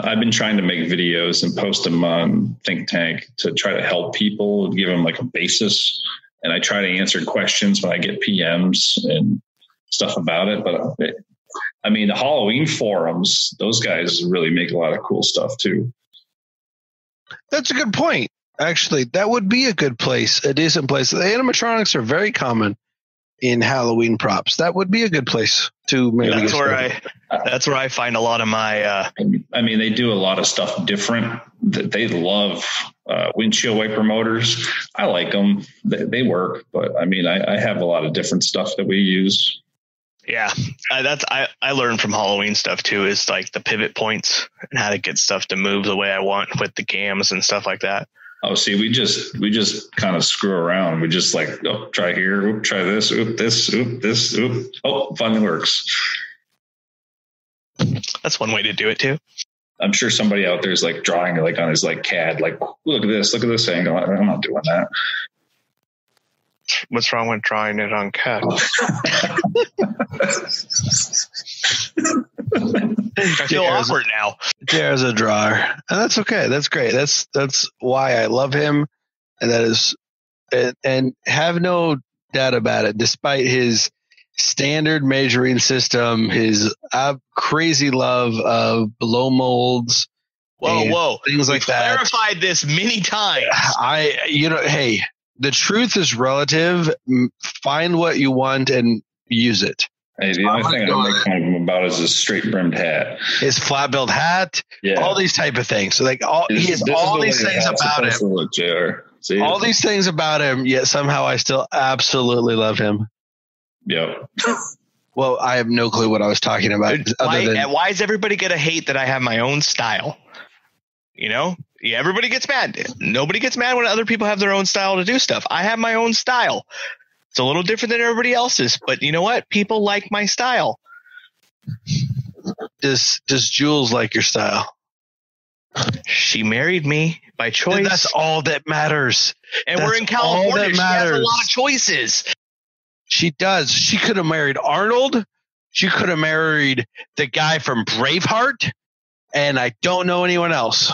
I've been trying to make videos and post them on Think Tank to try to help people, give them like a basis. And I try to answer questions when I get PMs and stuff about it. But I mean, the Halloween forums, those guys really make a lot of cool stuff too. That's a good point. Actually, that would be a good place, a decent place. The animatronics are very common in Halloween props. That would be a good place to maybe. That's where I find a lot of my. I mean, they do a lot of stuff different. They love windshield wiper motors. I like them. They work, but I mean, I have a lot of different stuff that we use. Yeah, I learned from Halloween stuff too. Is like the pivot points and how to get stuff to move the way I want with the cams and stuff like that. Oh, see, we just kind of screw around. We just like, oh, try here, oop, try this, oop, this, oop, this, oop. Oh, finally works. That's one way to do it too. I'm sure somebody out there is like drawing like on his like CAD, like look at this angle. I'm not doing that. What's wrong with drawing it on CAD? I feel awkward now. There's a drawer, and that's okay. That's great. That's why I love him, and that is, and have no doubt about it. Despite his standard measuring system, his crazy love of blow molds. Whoa! Things like that. Clarified this many times. Hey, the truth is relative. Find what you want and use it. Hey, the only thing I make fun of him about is his straight brimmed hat, his flat billed hat, all these type of things. So like he has all these things about him. All these things about him, yet somehow I still absolutely love him. Yep. Well, I have no clue what I was talking about. Why is everybody gonna hate that I have my own style? You know, everybody gets mad. Nobody gets mad when other people have their own style to do stuff. I have my own style. It's a little different than everybody else's, but you know what? People like my style. Does Jules like your style? She married me by choice. And that's all that matters. And we're in California. She has a lot of choices. She does. She could have married Arnold. She could have married the guy from Braveheart. And I don't know anyone else.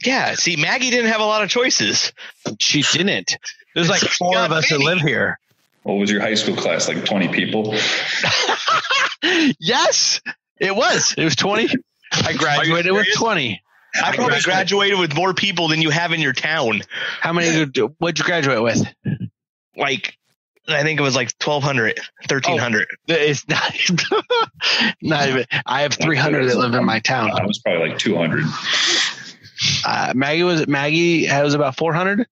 Yeah. See, Maggie didn't have a lot of choices. She didn't. There's like 4 of us that live here. What was your high school class? Like 20 people? Yes, it was. It was 20. I graduated with 20. I probably graduated with more people than you have in your town. How many? What'd you graduate with? Like, I think it was like 1,200, 1,300. Oh, it's not even. I have 300 that live in my town. It was probably like 200. Maggie was about 400.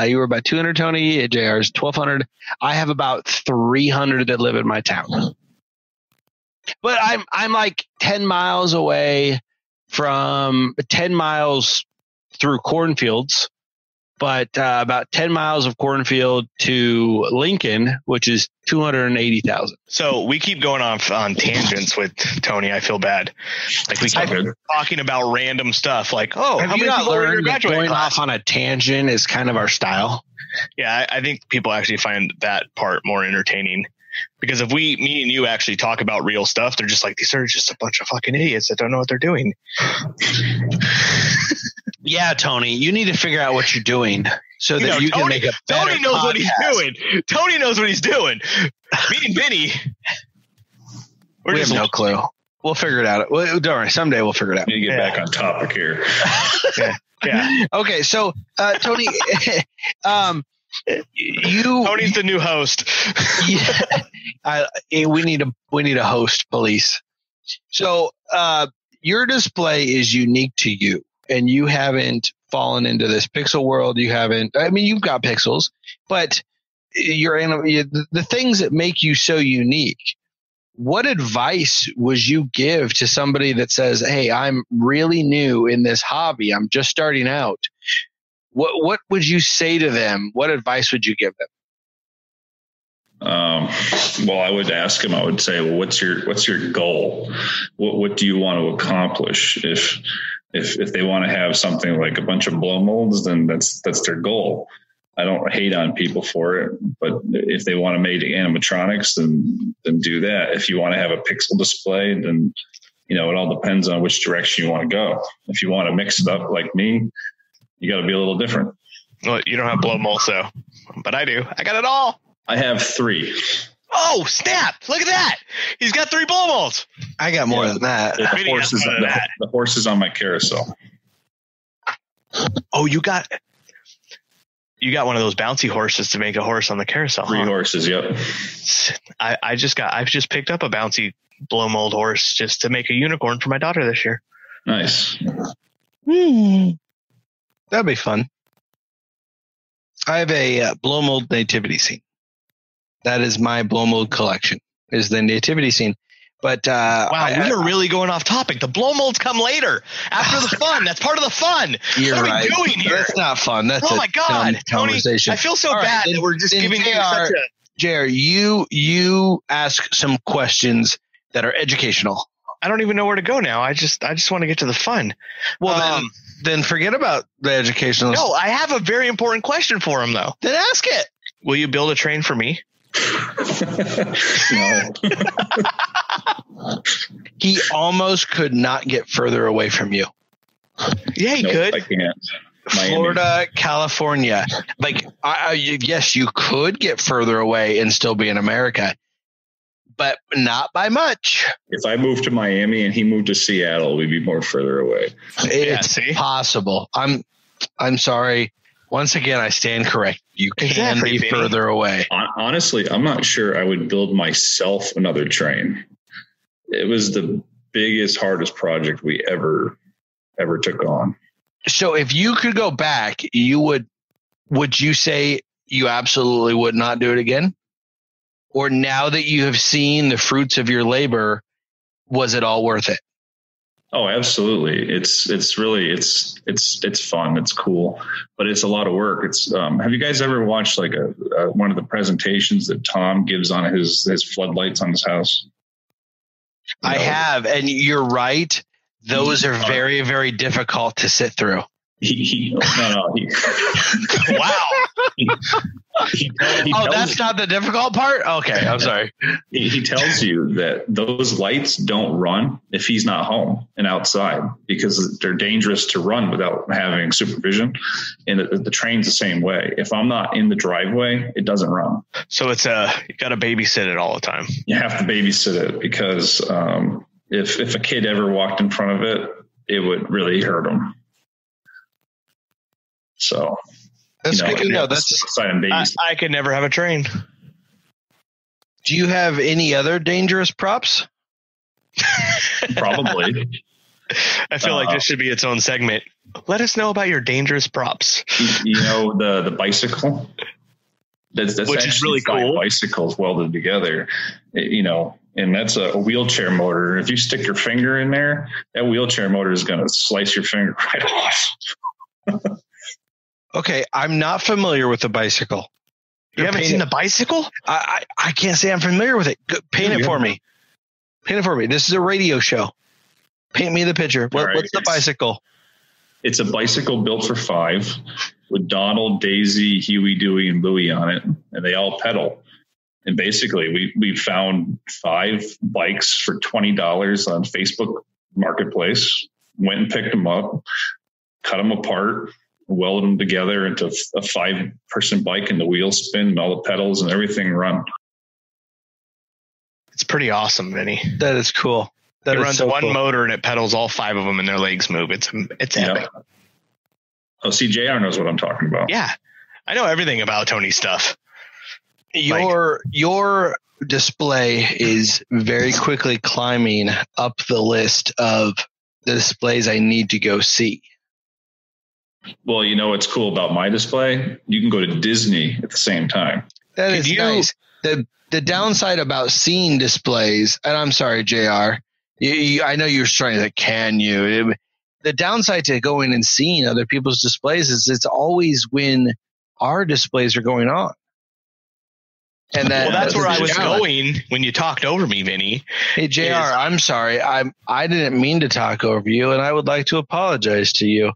You were about 200, Tony. JR is 1,200. I have about 300 that live in my town. But I'm like 10 miles away from 10 miles through cornfields, but about 10 miles of cornfield to Lincoln, which is 280,000. So we keep going on tangents with Tony. I feel bad. Like we keep talking about random stuff. Like, how many people learned that going off on a tangent is kind of our style? Yeah, I think people actually find that part more entertaining. Because if me and you actually talk about real stuff, they're just like, these are just a bunch of fucking idiots that don't know what they're doing. Yeah, Tony, you need to figure out what you're doing so that you can make a better Tony knows podcast. what he's doing. Tony knows what he's doing. Me and Vinny, we have no clue. We'll figure it out. Well, don't worry. Someday we'll figure it out. We need to get back on topic here. Yeah. Okay, so Tony, Tony's the new host. We need a host, police. So your display is unique to you, and you haven't fallen into this pixel world. You haven't. I mean, you've got pixels, but the things that make you so unique. What advice would you give to somebody that says, "Hey, I'm really new in this hobby. I'm just starting out." What would you say to them? What advice would you give them? Well, I would ask them. I would say, "Well, what's your goal? What do you want to accomplish? If they want to have something like a bunch of blow molds, then that's their goal. I don't hate on people for it, but if they want to make animatronics, then do that. If you want to have a pixel display, then it all depends on which direction you want to go. If you want to mix it up like me, you got to be a little different. Well, you don't have blow molds though, but I do. I got it all. I have 3. Oh, snap. Look at that. He's got 3 blow molds. I got more than that. The horse is on my carousel. Oh, you got one of those bouncy horses to make a horse on the carousel. 3 horses. Yep. I've just picked up a bouncy blow mold horse just to make a unicorn for my daughter this year. Nice. That'd be fun. I have a blow mold nativity scene. That is my blow mold collection, is the nativity scene. But wow, we are really going off topic. The blow molds come later after the fun. That's part of the fun. You're what right. are we doing here? That's not fun. That's my God, conversation. Tony, I feel so bad that we're just giving you such a. JR, you ask some questions that are educational. I don't even know where to go now. I just want to get to the fun. Well, then forget about the educational. No, I have a very important question for him though. Then ask it. Will you build a train for me? No. He almost could not get further away from you. Yeah, he could. I can't. Florida, California. Like, yes, you could get further away and still be in America, but not by much. If I moved to Miami and he moved to Seattle, we'd be more further away. It's possible. I'm sorry. Once again, I stand correct. You can be further away. Honestly, I'm not sure I would build myself another train. It was the biggest, hardest project we ever took on. So if you could go back, would you say you absolutely would not do it again? Or now that you have seen the fruits of your labor, was it all worth it? Oh, absolutely. It's really, it's fun. It's cool, but it's a lot of work. Have you guys ever watched like one of the presentations that Tom gives on his floodlights on his house? I have. And you're right. Those are very, very difficult to sit through. Wow. That's not the difficult part? Okay, I'm sorry. He tells you that those lights don't run if he's not home and outside because they're dangerous to run without having supervision. And the train's the same way. If I'm not in the driveway, it doesn't run. So you got to babysit it all the time. You have to babysit it because if a kid ever walked in front of it, it would really hurt him. So that's good to know. I could never have a train. Do you have any other dangerous props? Probably. I feel like this should be its own segment. Let us know about your dangerous props. The bicycle. That's which is really cool. Bicycles welded together, and that's a wheelchair motor. If you stick your finger in there, that wheelchair motor is going to slice your finger right off. Okay, I'm not familiar with the bicycle. You haven't seen the bicycle? I can't say I'm familiar with it. Paint it for me. Paint it for me. This is a radio show. Paint me the picture. What's the bicycle? It's a bicycle built for 5 with Donald, Daisy, Huey, Dewey, and Louie on it, and they all pedal. And basically, we found 5 bikes for $20 on Facebook Marketplace, went and picked them up, cut them apart, welded them together into a 5-person bike, and the wheels spin and all the pedals and everything run. It's pretty awesome, Vinny. That is cool. It runs so one motor and it pedals all 5 of them and their legs move. It's epic. Oh, see, JR knows what I'm talking about. Yeah. I know everything about Tony's stuff. Your display is very quickly climbing up the list of the displays I need to go see. Well, what's cool about my display? You can go to Disney at the same time. That is nice. The downside about seeing displays, and I'm sorry, JR, I know you're trying to, can you? The downside to going and seeing other people's displays is it's always when our displays are going on. And that's where I was going when you talked over me, Vinny. Hey, JR, I'm sorry. I didn't mean to talk over you, and I would like to apologize to you.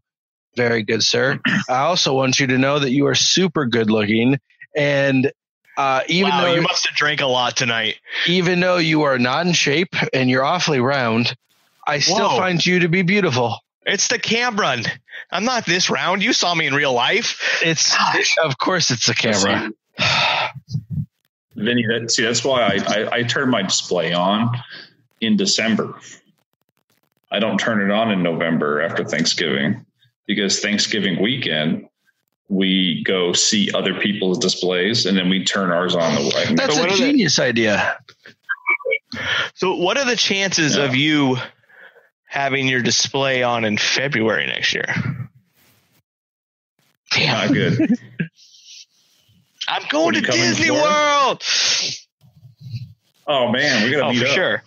Very good, sir. I also want you to know that you are super good looking, and even though you must have drank a lot tonight, even though you are not in shape and you're awfully round, I still find you to be beautiful. It's the camera. I'm not this round. You saw me in real life. Of course it's the camera. Vinny, that's why I turn my display on in December. I don't turn it on in November after Thanksgiving, because Thanksgiving weekend we go see other people's displays and then we turn ours on. That's a genius idea. So what are the chances of you having your display on in February next year? Not good. I'm going to Disney World. Oh man, we gotta meet up. Sure.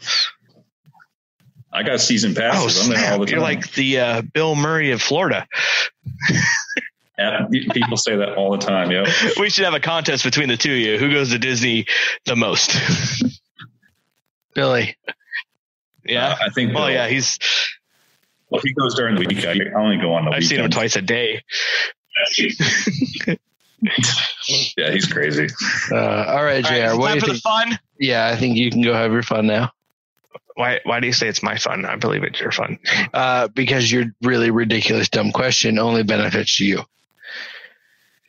I got season passes. I'm there all the time. You're like the Bill Murray of Florida. Yeah, people say that all the time. Yep. We should have a contest between the two of you. Who goes to Disney the most? Billy. Yeah, I think. Well, Bill, Well, he goes during the week. I only go on the weekend. I've seen him twice a day. Yeah, he's crazy. All right, JR. What do you think? The fun? Yeah, I think you can go have your fun now. Why do you say it's my fun? I believe it's your fun. Because your really ridiculous, dumb question only benefits you.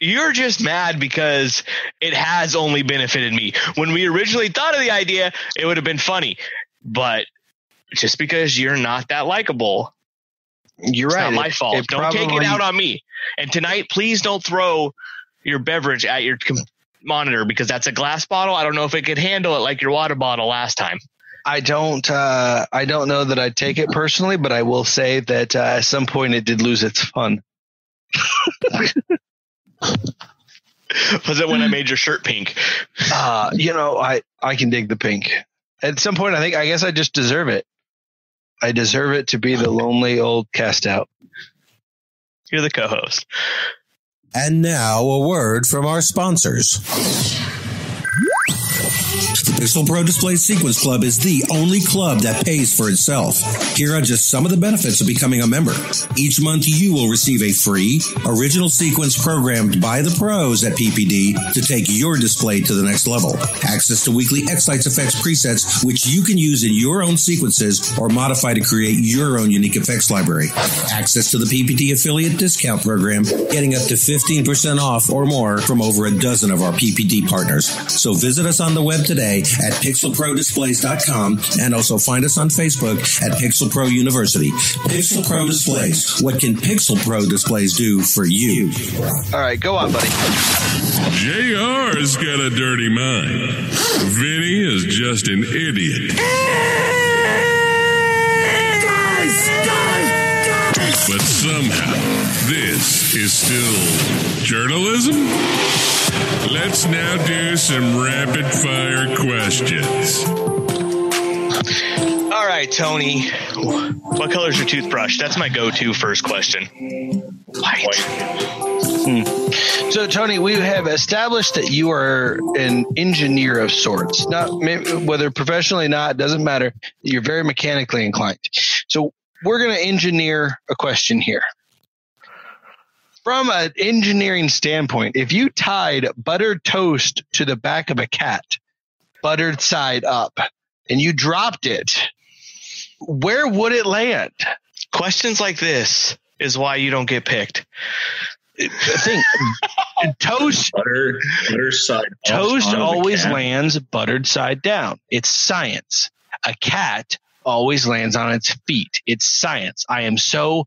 You're just mad because it has only benefited me. When we originally thought of the idea, it would have been funny. But just because you're not that likable, you're right. It's not my fault. Don't take it out on me. And tonight, please don't throw your beverage at your monitor, because that's a glass bottle. I don't know if it could handle it like your water bottle last time. I don't know that I'd take it personally, but I will say that at some point it did lose its fun. Was it when I made your shirt pink? I can dig the pink. At some point, I guess I just deserve it. I deserve it to be the lonely old cast out. You're the co-host. And now a word from our sponsors. The Pixel Pro Display Sequence Club is the only club that pays for itself. Here are just some of the benefits of becoming a member. Each month you will receive a free original sequence programmed by the pros at PPD to take your display to the next level. Access to weekly X-Lights effects presets, which you can use in your own sequences or modify to create your own unique effects library. Access to the PPD affiliate discount program, getting up to 15% off or more from over a dozen of our PPD partners. So visit us on the web today at pixelprodisplays.com and also find us on Facebook at Pixel Pro University. Pixel Pro Displays. What can Pixel Pro Displays do for you? All right, go on, buddy. JR's got a dirty mind. Vinny is just an idiot. But somehow, this is still journalism? Let's now do some rapid fire questions. All right, Tony. What color's your toothbrush? That's my go-to first question. White. So, Tony, we have established that you are an engineer of sorts. Not whether professionally or not, doesn't matter. You're very mechanically inclined. So we're going to engineer a question here. From an engineering standpoint, if you tied buttered toast to the back of a cat, buttered side up, and you dropped it, where would it land? Questions like this is why you don't get picked. Think toast butter side toast always lands buttered side down. It's science. A cat always lands on its feet. It's science. I am so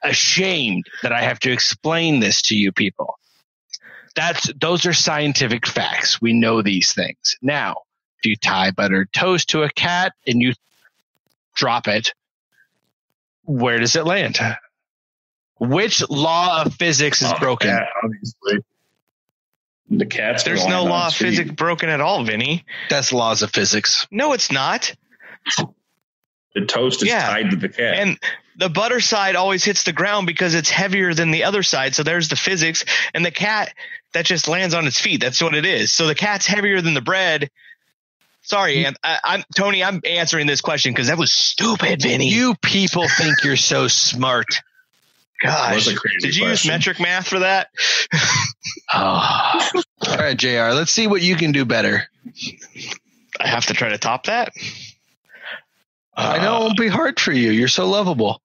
ashamed that I have to explain this to you people. Those are scientific facts. We know these things. Now, if you tie buttered toast to a cat and you drop it, where does it land? Which law of physics is broken? Cat, obviously. The cat's There's no law of physics broken at all, Vinny. That's laws of physics. No, it's not. The toast is tied to the cat. And the butter side always hits the ground because it's heavier than the other side. So there's the physics. And the cat, that just lands on its feet. That's what it is. So the cat's heavier than the bread. Sorry, Tony, I'm answering this question because that was stupid, Vinny. You people think you're so smart. Gosh, did you use metric math for that? All right, JR, let's see what you can do better. I have to try to top that? I know it won't be hard for you. You're so lovable.